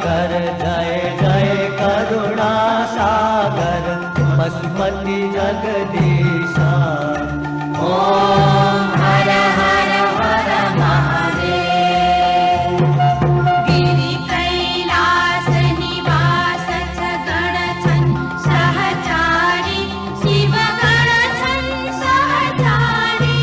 सागर जय जय करुणा सागर पशुपति जगदीशा। ओम हर हर हर महादेव। गिरि कैलास निवास गण छन् सहचारी शिव गण छन् सहचारी।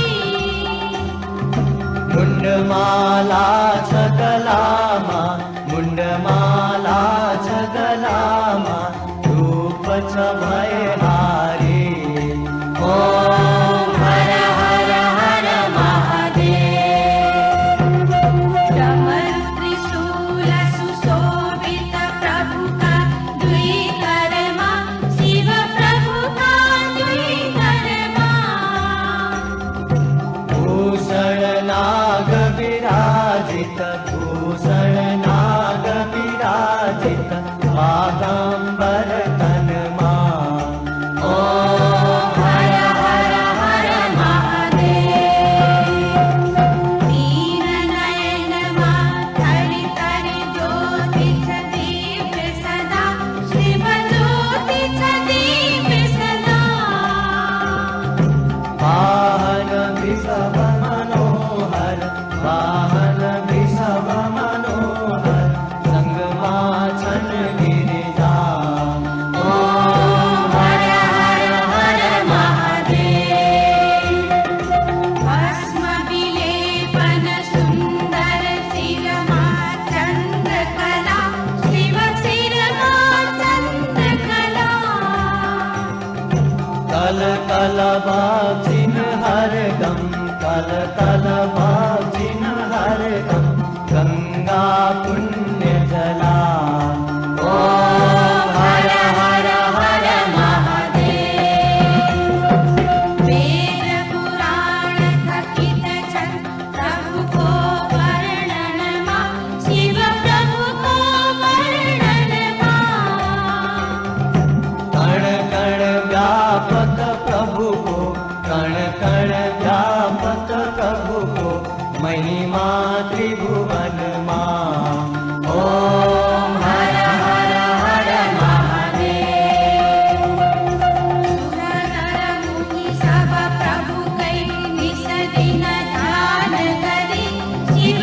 मुंडमाला छगलामा मुंडमाला छगलामा रूप छ भयहारी। ओम हर हर हर महादेव। डमरु त्रिशूल सुशोभित प्रभु का दुई करमा शिव प्रभु का दुई करमा। भूषण नाग विराजित भूषण नाग विराजित बागांबर तनमा। ओम हर हर हर महादेव। दीन नयन थरि थरि ज्योति छ दीप्य सदा शिव ज्योति छ दीप्य सदा। वाहन विषभ मनोहर वाहन विषभ मनोहर संगमा छन गिरिजा। ओम हर हर हर महादेव। भस्म विलेपन सुंदर शिरमा चंद्रकला शिव शिरमा चंद्रकला। कल कल बाजिन हरदम कल कल बाजिन हरदम गंगा पुण्य जला। ओम हर हर हर महादेव। वेद पुराण थकित छन् प्रभु को वर्णन मा शिव प्रभु को वर्णन मा। कण कण व्यापक प्रभु को कण कण व्यापक प्रभु को महिमा त्रिभुवन